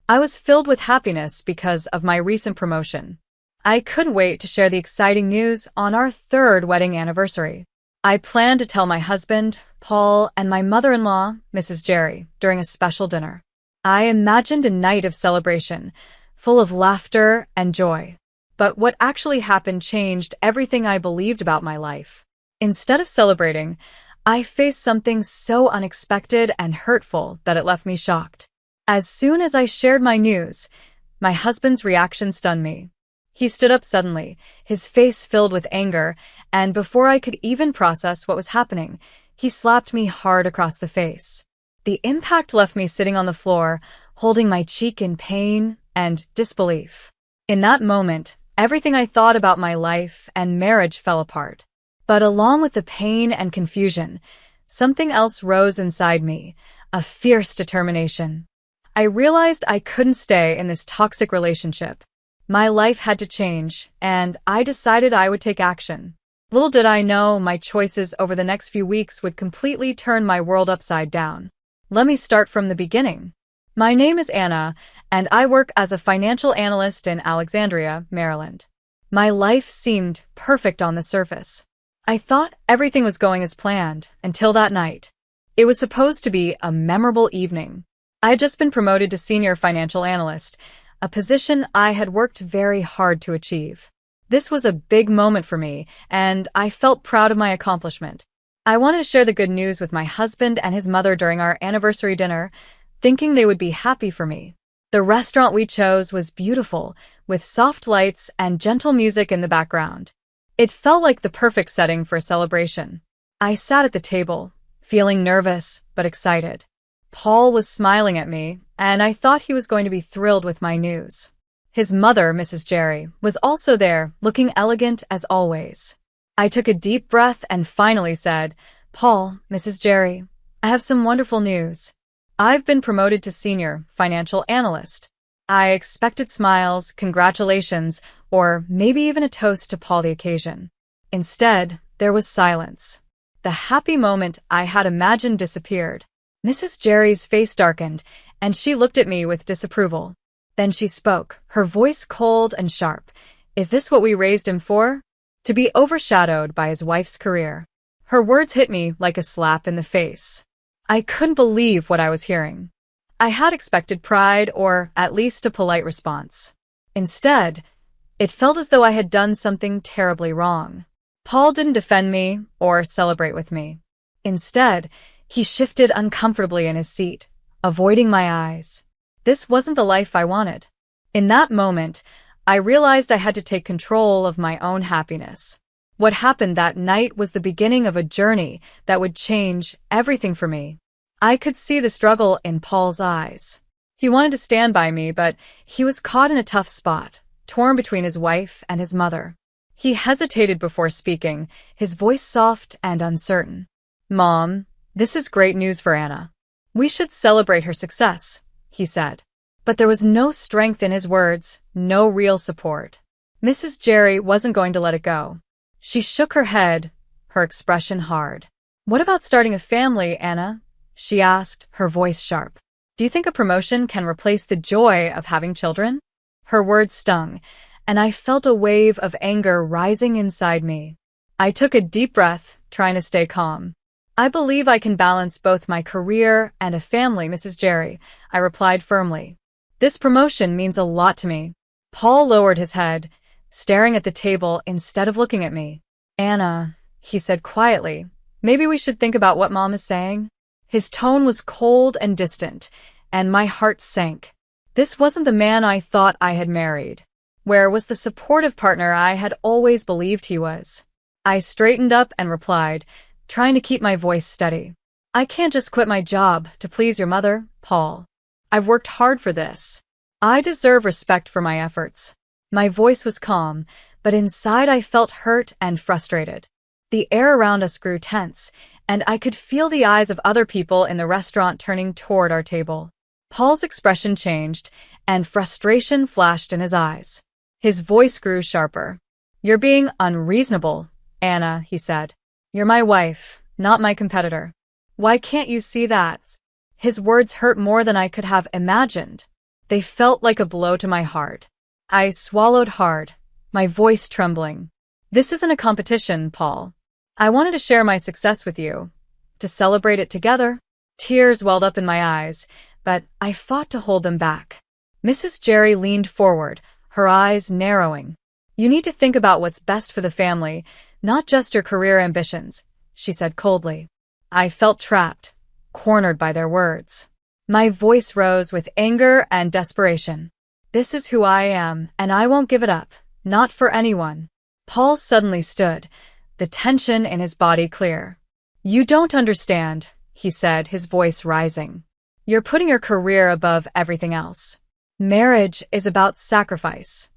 I was filled with happiness because of my recent promotion. I couldn't wait to share the exciting news on our third wedding anniversary. I planned to tell my husband, Paul, and my mother-in-law, Mrs. Jerry, during a special dinner. I imagined a night of celebration, full of laughter and joy. But what actually happened changed everything I believed about my life. Instead of celebrating, I faced something so unexpected and hurtful that it left me shocked. As soon as I shared my news, my husband's reaction stunned me. He stood up suddenly, his face filled with anger, and before I could even process what was happening, he slapped me hard across the face. The impact left me sitting on the floor, holding my cheek in pain and disbelief. In that moment, everything I thought about my life and marriage fell apart. But along with the pain and confusion, something else rose inside me, a fierce determination. I realized I couldn't stay in this toxic relationship. My life had to change, and I decided I would take action. Little did I know my choices over the next few weeks would completely turn my world upside down. Let me start from the beginning. My name is Anna, and I work as a financial analyst in Alexandria, Maryland. My life seemed perfect on the surface. I thought everything was going as planned until that night. It was supposed to be a memorable evening. I had just been promoted to senior financial analyst, a position I had worked very hard to achieve. This was a big moment for me, and I felt proud of my accomplishment. I wanted to share the good news with my husband and his mother during our anniversary dinner, thinking they would be happy for me. The restaurant we chose was beautiful, with soft lights and gentle music in the background. It felt like the perfect setting for a celebration. I sat at the table, feeling nervous but excited. Paul was smiling at me, and I thought he was going to be thrilled with my news. His mother, Mrs. Jerry, was also there, looking elegant as always. I took a deep breath and finally said, "Paul, Mrs. Jerry, I have some wonderful news. I've been promoted to senior financial analyst." I expected smiles, congratulations, or maybe even a toast to Paul the occasion. Instead, there was silence. The happy moment I had imagined disappeared. Mrs. Jerry's face darkened, and she looked at me with disapproval. Then she spoke, her voice cold and sharp. "Is this what we raised him for? To be overshadowed by his wife's career?" Her words hit me like a slap in the face. I couldn't believe what I was hearing. I had expected pride or at least a polite response. Instead, it felt as though I had done something terribly wrong. Paul didn't defend me or celebrate with me. Instead, he shifted uncomfortably in his seat, avoiding my eyes. This wasn't the life I wanted. In that moment, I realized I had to take control of my own happiness. What happened that night was the beginning of a journey that would change everything for me. I could see the struggle in Paul's eyes. He wanted to stand by me, but he was caught in a tough spot, torn between his wife and his mother. He hesitated before speaking, his voice soft and uncertain. "Mom, this is great news for Anna. We should celebrate her success," he said. But there was no strength in his words, no real support. Mrs. Jerry wasn't going to let it go. She shook her head, her expression hard. "What about starting a family, Anna?" she asked, her voice sharp. "Do you think a promotion can replace the joy of having children?" Her words stung, and I felt a wave of anger rising inside me. I took a deep breath, trying to stay calm. "I believe I can balance both my career and a family, Mrs. Jerry," I replied firmly. "This promotion means a lot to me." Paul lowered his head, staring at the table instead of looking at me. "Anna," he said quietly, "maybe we should think about what Mom is saying?" His tone was cold and distant, and my heart sank. This wasn't the man I thought I had married. Where was the supportive partner I had always believed he was? I straightened up and replied, trying to keep my voice steady. "I can't just quit my job to please your mother, Paul. I've worked hard for this. I deserve respect for my efforts." My voice was calm, but inside I felt hurt and frustrated. The air around us grew tense, and I could feel the eyes of other people in the restaurant turning toward our table. Paul's expression changed, and frustration flashed in his eyes. His voice grew sharper. "You're being unreasonable, Anna," he said. "You're my wife, not my competitor. Why can't you see that?" His words hurt more than I could have imagined. They felt like a blow to my heart. I swallowed hard, my voice trembling. This isn't a competition, Paul. I wanted to share my success with you, to celebrate it together. Tears welled up in my eyes, but I fought to hold them back. Mrs. Jerry leaned forward, her eyes narrowing. You need to think about what's best for the family, not just your career ambitions, she said coldly. I felt trapped, cornered by their words. My voice rose with anger and desperation. This is who I am, and I won't give it up, not for anyone. Paul suddenly stood, the tension in his body clear. You don't understand, he said, his voice rising. You're putting your career above everything else. Marriage is about sacrifice.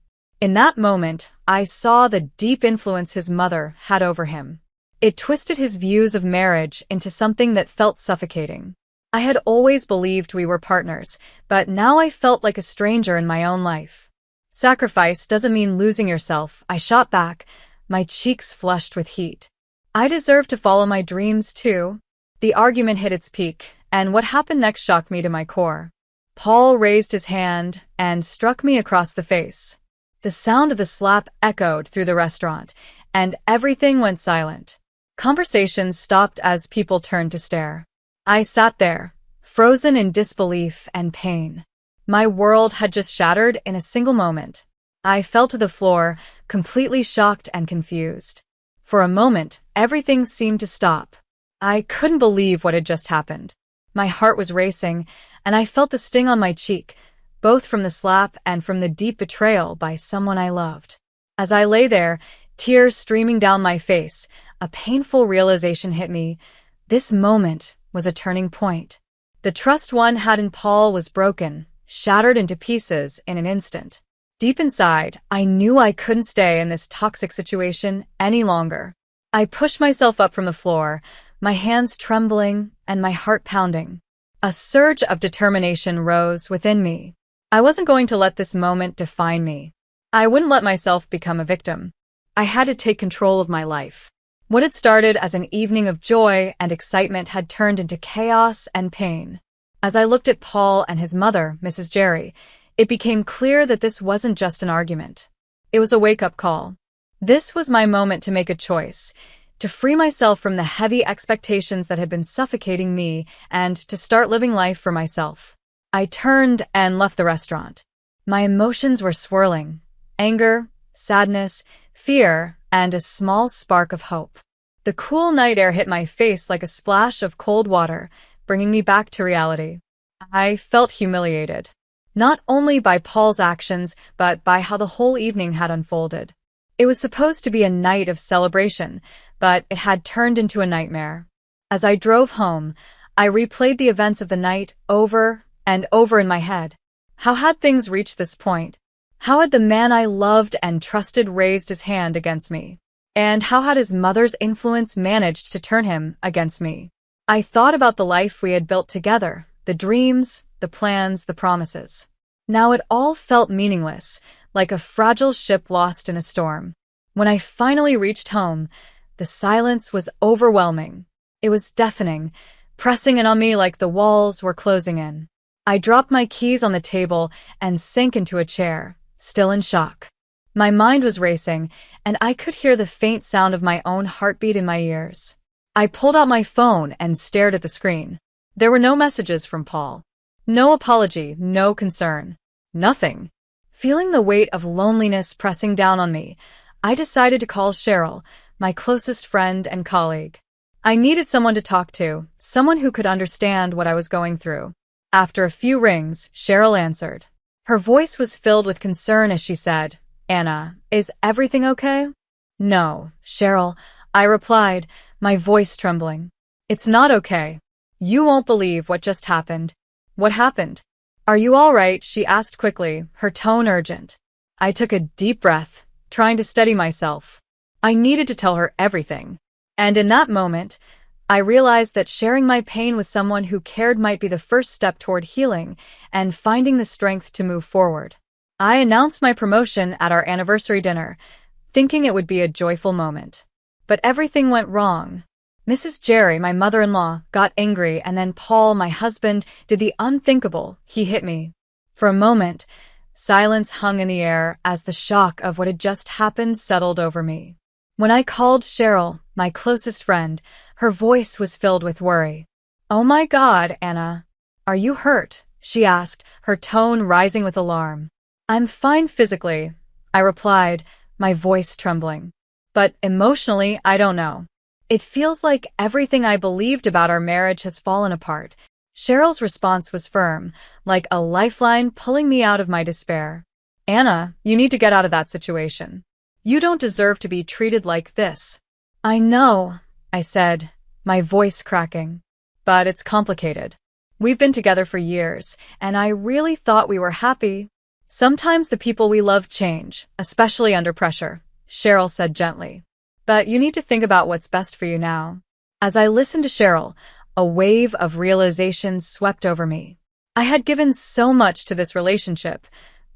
In that moment, I saw the deep influence his mother had over him. It twisted his views of marriage into something that felt suffocating. I had always believed we were partners, but now I felt like a stranger in my own life. Sacrifice doesn't mean losing yourself, I shot back, my cheeks flushed with heat. I deserve to follow my dreams too. The argument hit its peak, and what happened next shocked me to my core. Paul raised his hand and struck me across the face. The sound of the slap echoed through the restaurant, and everything went silent. Conversations stopped as people turned to stare. I sat there, frozen in disbelief and pain. My world had just shattered in a single moment. I fell to the floor, completely shocked and confused. For a moment, everything seemed to stop. I couldn't believe what had just happened. My heart was racing, and I felt the sting on my cheek, both from the slap and from the deep betrayal by someone I loved. As I lay there, tears streaming down my face, a painful realization hit me. This moment was a turning point. The trust one had in Paul was broken, shattered into pieces in an instant. Deep inside, I knew I couldn't stay in this toxic situation any longer. I pushed myself up from the floor, my hands trembling and my heart pounding. A surge of determination rose within me. I wasn't going to let this moment define me. I wouldn't let myself become a victim. I had to take control of my life. What had started as an evening of joy and excitement had turned into chaos and pain. As I looked at Paul and his mother, Mrs. Jerry, it became clear that this wasn't just an argument. It was a wake-up call. This was my moment to make a choice, to free myself from the heavy expectations that had been suffocating me and to start living life for myself. I turned and left the restaurant. My emotions were swirling: anger, sadness, fear, and a small spark of hope. The cool night air hit my face like a splash of cold water, bringing me back to reality. I felt humiliated, not only by Paul's actions, but by how the whole evening had unfolded. It was supposed to be a night of celebration, but it had turned into a nightmare. As I drove home, I replayed the events of the night over and over in my head. How had things reached this point? How had the man I loved and trusted raised his hand against me? And how had his mother's influence managed to turn him against me? I thought about the life we had built together, the dreams, the plans, the promises. Now it all felt meaningless, like a fragile ship lost in a storm. When I finally reached home, the silence was overwhelming. It was deafening, pressing in on me like the walls were closing in. I dropped my keys on the table and sank into a chair, still in shock. My mind was racing, and I could hear the faint sound of my own heartbeat in my ears. I pulled out my phone and stared at the screen. There were no messages from Paul. No apology, no concern. Nothing. Feeling the weight of loneliness pressing down on me, I decided to call Cheryl, my closest friend and colleague. I needed someone to talk to, someone who could understand what I was going through. After a few rings, Cheryl answered. Her voice was filled with concern as she said, "Anna, is everything okay?" "No, Cheryl," I replied, my voice trembling. "It's not okay. You won't believe what just happened." "What happened?" "Are you all right?" she asked quickly, her tone urgent. I took a deep breath, trying to steady myself. I needed to tell her everything. And in that moment, I realized that sharing my pain with someone who cared might be the first step toward healing and finding the strength to move forward. I announced my promotion at our anniversary dinner, thinking it would be a joyful moment. But everything went wrong. Mrs. Jerry, my mother-in-law, got angry, and then Paul, my husband, did the unthinkable. He hit me. For a moment, silence hung in the air as the shock of what had just happened settled over me. When I called Cheryl, my closest friend, her voice was filled with worry. "Oh my God, Anna. Are you hurt?" she asked, her tone rising with alarm. "I'm fine physically," I replied, my voice trembling. "But emotionally, I don't know. It feels like everything I believed about our marriage has fallen apart." Cheryl's response was firm, like a lifeline pulling me out of my despair. "Anna, you need to get out of that situation. You don't deserve to be treated like this." "I know," I said, my voice cracking. "But it's complicated. We've been together for years, and I really thought we were happy." "Sometimes the people we love change, especially under pressure," Cheryl said gently. "But you need to think about what's best for you now." As I listened to Cheryl, a wave of realization swept over me. I had given so much to this relationship,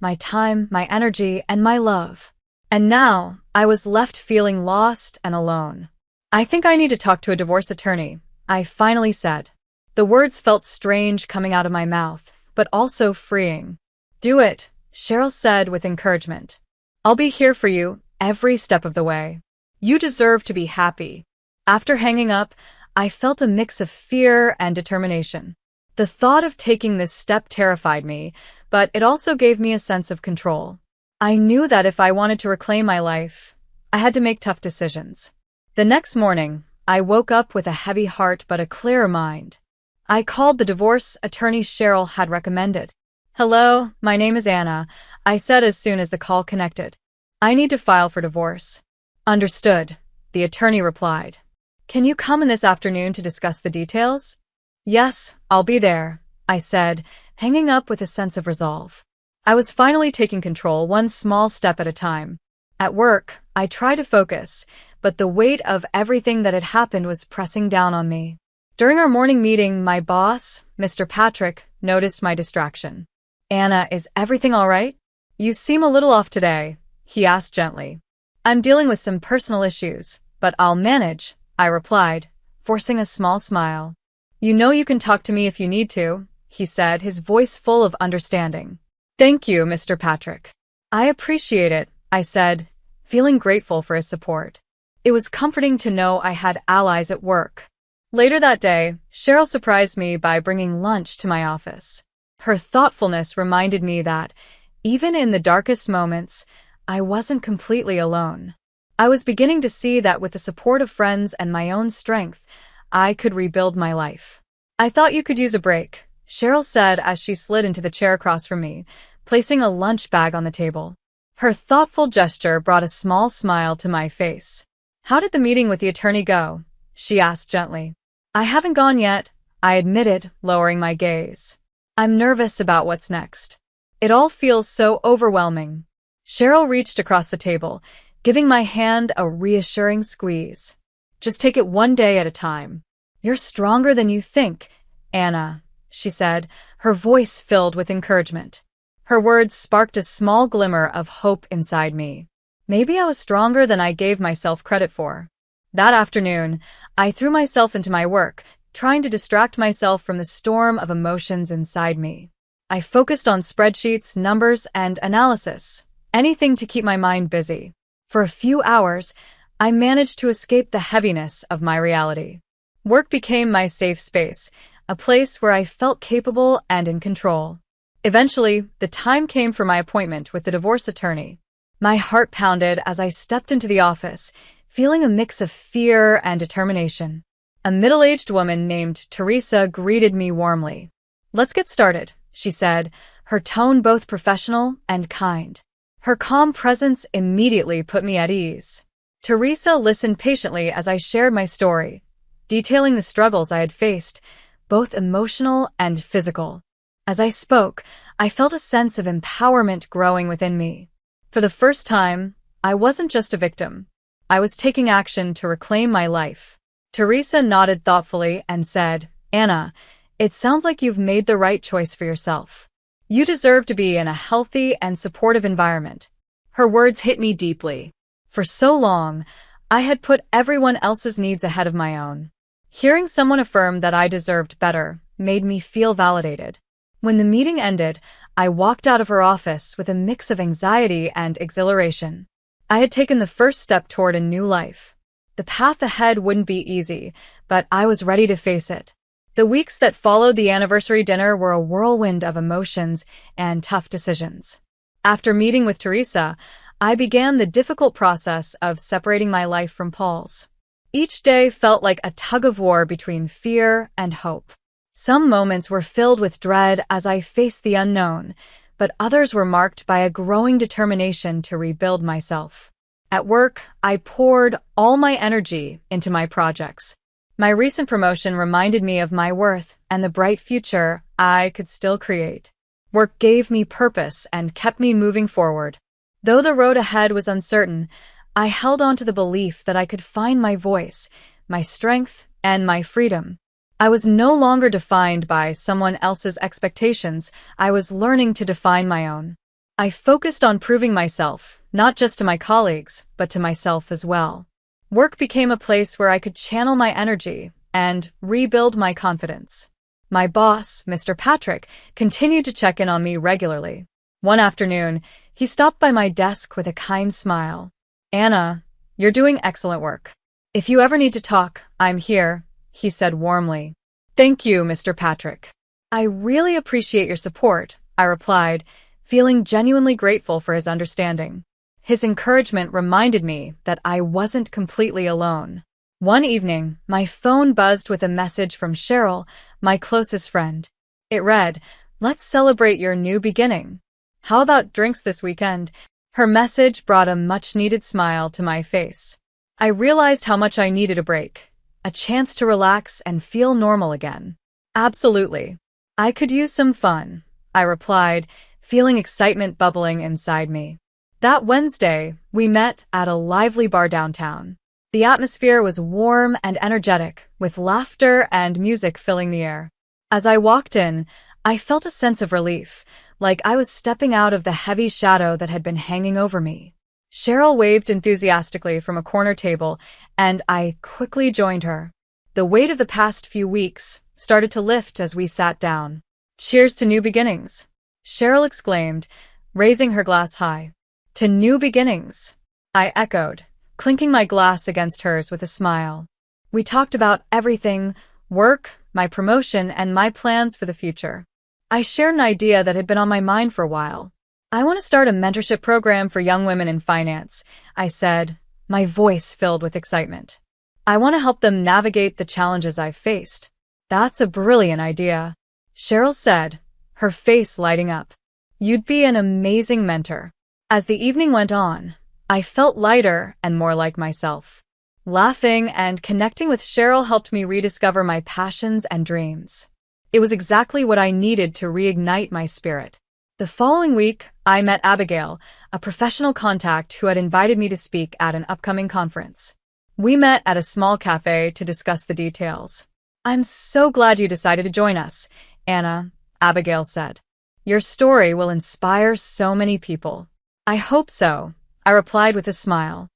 my time, my energy, and my love. And now, I was left feeling lost and alone. "I think I need to talk to a divorce attorney," I finally said. The words felt strange coming out of my mouth, but also freeing. "Do it," Cheryl said with encouragement. "I'll be here for you every step of the way. You deserve to be happy." After hanging up, I felt a mix of fear and determination. The thought of taking this step terrified me, but it also gave me a sense of control. I knew that if I wanted to reclaim my life, I had to make tough decisions. The next morning, I woke up with a heavy heart but a clearer mind. I called the divorce attorney Cheryl had recommended. "Hello, my name is Anna," I said as soon as the call connected. "I need to file for divorce." "Understood," the attorney replied. "Can you come in this afternoon to discuss the details?" "Yes, I'll be there," I said, hanging up with a sense of resolve. I was finally taking control, one small step at a time. At work, I tried to focus, but the weight of everything that had happened was pressing down on me. During our morning meeting, my boss, Mr. Patrick, noticed my distraction. "Anna, is everything all right? You seem a little off today," he asked gently. "I'm dealing with some personal issues, but I'll manage," I replied, forcing a small smile. "You know you can talk to me if you need to," he said, his voice full of understanding. "Thank you, Mr. Patrick." "I appreciate it," I said, feeling grateful for his support. It was comforting to know I had allies at work. Later that day, Cheryl surprised me by bringing lunch to my office. Her thoughtfulness reminded me that, even in the darkest moments, I wasn't completely alone. I was beginning to see that with the support of friends and my own strength, I could rebuild my life. "I thought you could use a break," Cheryl said as she slid into the chair across from me, placing a lunch bag on the table. Her thoughtful gesture brought a small smile to my face. "How did the meeting with the attorney go?" she asked gently. "I haven't gone yet," I admitted, lowering my gaze. "I'm nervous about what's next. It all feels so overwhelming." Cheryl reached across the table, giving my hand a reassuring squeeze. "Just take it one day at a time. You're stronger than you think, Anna," she said, her voice filled with encouragement. Her words sparked a small glimmer of hope inside me. Maybe I was stronger than I gave myself credit for. That afternoon, I threw myself into my work, trying to distract myself from the storm of emotions inside me. I focused on spreadsheets, numbers, and analysis, anything to keep my mind busy. For a few hours, I managed to escape the heaviness of my reality. Work became my safe space, a place where I felt capable and in control. Eventually, the time came for my appointment with the divorce attorney. My heart pounded as I stepped into the office, feeling a mix of fear and determination. A middle-aged woman named Teresa greeted me warmly. "Let's get started," she said, her tone both professional and kind. Her calm presence immediately put me at ease. Teresa listened patiently as I shared my story, detailing the struggles I had faced, both emotional and physical. As I spoke, I felt a sense of empowerment growing within me. For the first time, I wasn't just a victim. I was taking action to reclaim my life. Teresa nodded thoughtfully and said, "Anna, it sounds like you've made the right choice for yourself. You deserve to be in a healthy and supportive environment." Her words hit me deeply. For so long, I had put everyone else's needs ahead of my own. Hearing someone affirm that I deserved better made me feel validated. When the meeting ended, I walked out of her office with a mix of anxiety and exhilaration. I had taken the first step toward a new life. The path ahead wouldn't be easy, but I was ready to face it. The weeks that followed the anniversary dinner were a whirlwind of emotions and tough decisions. After meeting with Teresa, I began the difficult process of separating my life from Paul's. Each day felt like a tug-of-war between fear and hope. Some moments were filled with dread as I faced the unknown, but others were marked by a growing determination to rebuild myself. At work, I poured all my energy into my projects. My recent promotion reminded me of my worth and the bright future I could still create. Work gave me purpose and kept me moving forward. Though the road ahead was uncertain, I held on to the belief that I could find my voice, my strength, and my freedom. I was no longer defined by someone else's expectations. I was learning to define my own. I focused on proving myself, not just to my colleagues, but to myself as well. Work became a place where I could channel my energy and rebuild my confidence. My boss, Mr. Patrick, continued to check in on me regularly. One afternoon, he stopped by my desk with a kind smile. "Anna, you're doing excellent work. If you ever need to talk, I'm here," he said warmly. "Thank you, Mr. Patrick. I really appreciate your support," I replied, feeling genuinely grateful for his understanding. His encouragement reminded me that I wasn't completely alone. One evening, my phone buzzed with a message from Cheryl, my closest friend. It read, "Let's celebrate your new beginning. How about drinks this weekend?" Her message brought a much-needed smile to my face. I realized how much I needed a break, a chance to relax and feel normal again. "Absolutely. I could use some fun," I replied, feeling excitement bubbling inside me. That Wednesday, we met at a lively bar downtown. The atmosphere was warm and energetic, with laughter and music filling the air. As I walked in, I felt a sense of relief, like I was stepping out of the heavy shadow that had been hanging over me. Cheryl waved enthusiastically from a corner table, and I quickly joined her. The weight of the past few weeks started to lift as we sat down. "Cheers to new beginnings," Cheryl exclaimed, raising her glass high. "To new beginnings," I echoed, clinking my glass against hers with a smile. We talked about everything: work, my promotion, and my plans for the future. I shared an idea that had been on my mind for a while. "I want to start a mentorship program for young women in finance," I said, my voice filled with excitement. "I want to help them navigate the challenges I've faced." "That's a brilliant idea," Cheryl said, her face lighting up. "You'd be an amazing mentor." As the evening went on, I felt lighter and more like myself. Laughing and connecting with Cheryl helped me rediscover my passions and dreams. It was exactly what I needed to reignite my spirit. The following week, I met Abigail, a professional contact who had invited me to speak at an upcoming conference. We met at a small cafe to discuss the details. "I'm so glad you decided to join us, Anna," Abigail said. "Your story will inspire so many people." "I hope so," I replied with a smile.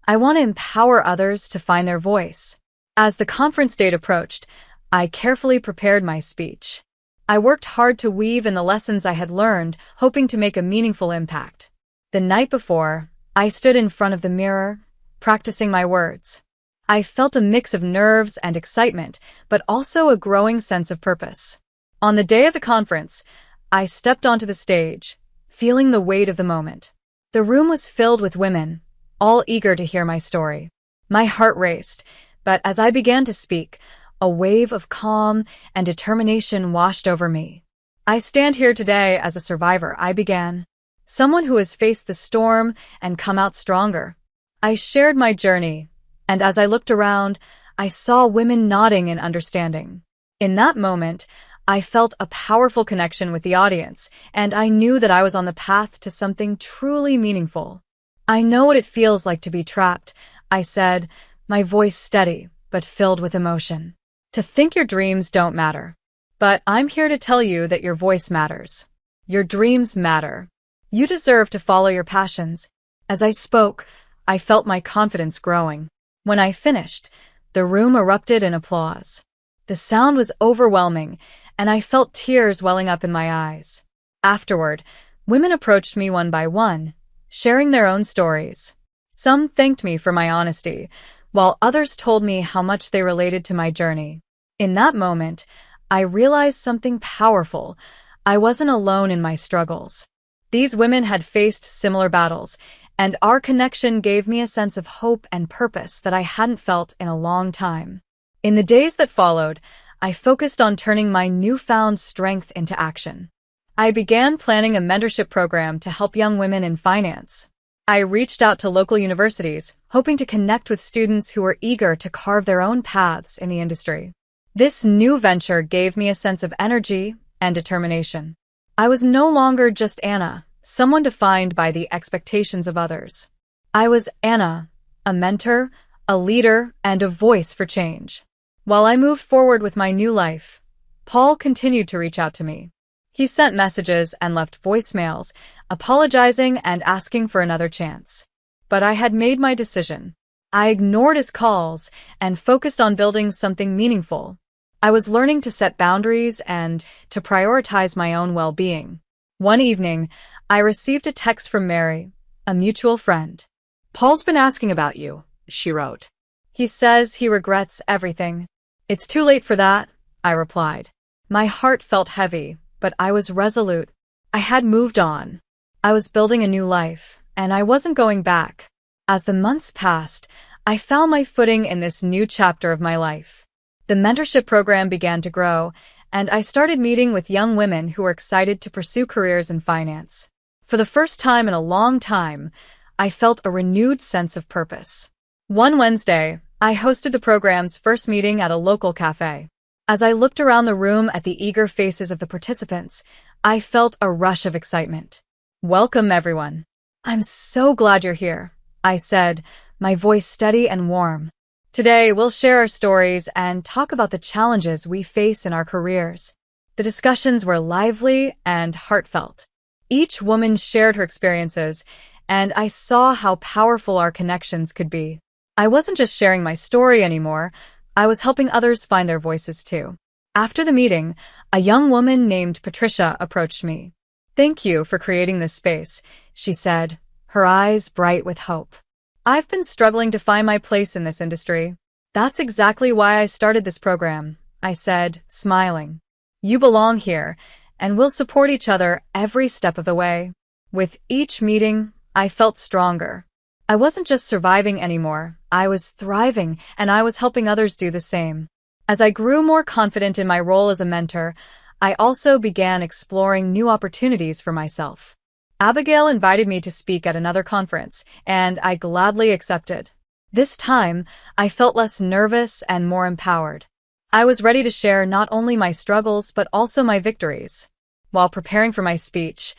"I want to empower others to find their voice." As the conference date approached, I carefully prepared my speech. I worked hard to weave in the lessons I had learned, hoping to make a meaningful impact. The night before, I stood in front of the mirror, practicing my words. I felt a mix of nerves and excitement, but also a growing sense of purpose. On the day of the conference, I stepped onto the stage, feeling the weight of the moment. The room was filled with women, all eager to hear my story. My heart raced, but as I began to speak, a wave of calm and determination washed over me. "I stand here today as a survivor," I began. "Someone who has faced the storm and come out stronger." I shared my journey, and as I looked around, I saw women nodding in understanding. In that moment, I felt a powerful connection with the audience, and I knew that I was on the path to something truly meaningful. "I know what it feels like to be trapped," I said, my voice steady but filled with emotion. "To think your dreams don't matter. But I'm here to tell you that your voice matters. Your dreams matter. You deserve to follow your passions." As I spoke, I felt my confidence growing. When I finished, the room erupted in applause. The sound was overwhelming, and I felt tears welling up in my eyes. Afterward, women approached me one by one, sharing their own stories. Some thanked me for my honesty, while others told me how much they related to my journey. In that moment, I realized something powerful. I wasn't alone in my struggles. These women had faced similar battles, and our connection gave me a sense of hope and purpose that I hadn't felt in a long time. In the days that followed, I focused on turning my newfound strength into action. I began planning a mentorship program to help young women in finance. I reached out to local universities, hoping to connect with students who were eager to carve their own paths in the industry. This new venture gave me a sense of energy and determination. I was no longer just Anna, someone defined by the expectations of others. I was Anna, a mentor, a leader, and a voice for change. While I moved forward with my new life, Paul continued to reach out to me. He sent messages and left voicemails, apologizing and asking for another chance. But I had made my decision. I ignored his calls and focused on building something meaningful. I was learning to set boundaries and to prioritize my own well-being. One evening, I received a text from Mary, a mutual friend. "Paul's been asking about you," she wrote. "He says he regrets everything." "It's too late for that," I replied. My heart felt heavy, but I was resolute. I had moved on. I was building a new life, and I wasn't going back. As the months passed, I found my footing in this new chapter of my life. The mentorship program began to grow, and I started meeting with young women who were excited to pursue careers in finance. For the first time in a long time, I felt a renewed sense of purpose. One Wednesday, I hosted the program's first meeting at a local cafe. As I looked around the room at the eager faces of the participants, I felt a rush of excitement. "Welcome, everyone. I'm so glad you're here," I said, my voice steady and warm. "Today, we'll share our stories and talk about the challenges we face in our careers." The discussions were lively and heartfelt. Each woman shared her experiences, and I saw how powerful our connections could be. I wasn't just sharing my story anymore, I was helping others find their voices too. After the meeting, a young woman named Patricia approached me. "Thank you for creating this space," she said, her eyes bright with hope. "I've been struggling to find my place in this industry." "That's exactly why I started this program," I said, smiling. "You belong here, and we'll support each other every step of the way." With each meeting, I felt stronger. I wasn't just surviving anymore, I was thriving, and I was helping others do the same. As I grew more confident in my role as a mentor, I also began exploring new opportunities for myself. Abigail invited me to speak at another conference, and I gladly accepted. This time, I felt less nervous and more empowered. I was ready to share not only my struggles but also my victories. While preparing for my speech,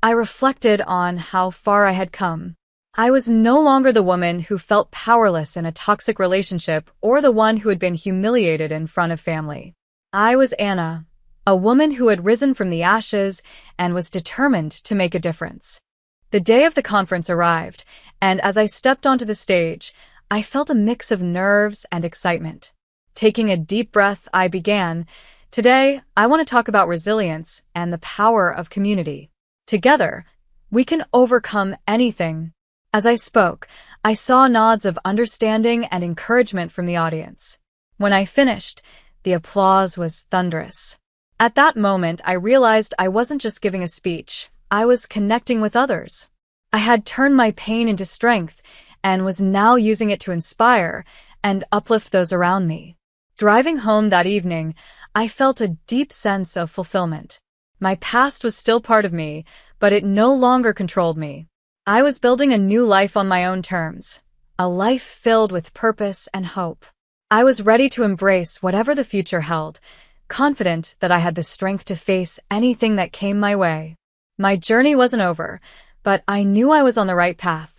I reflected on how far I had come. I was no longer the woman who felt powerless in a toxic relationship or the one who had been humiliated in front of family. I was Anna, a woman who had risen from the ashes and was determined to make a difference. The day of the conference arrived, and as I stepped onto the stage, I felt a mix of nerves and excitement. Taking a deep breath, I began. "Today, I want to talk about resilience and the power of community. Together, we can overcome anything." As I spoke, I saw nods of understanding and encouragement from the audience. When I finished, the applause was thunderous. At that moment, I realized I wasn't just giving a speech, I was connecting with others. I had turned my pain into strength and was now using it to inspire and uplift those around me. Driving home that evening, I felt a deep sense of fulfillment. My past was still part of me, but it no longer controlled me. I was building a new life on my own terms, a life filled with purpose and hope. I was ready to embrace whatever the future held, confident that I had the strength to face anything that came my way. My journey wasn't over, but I knew I was on the right path.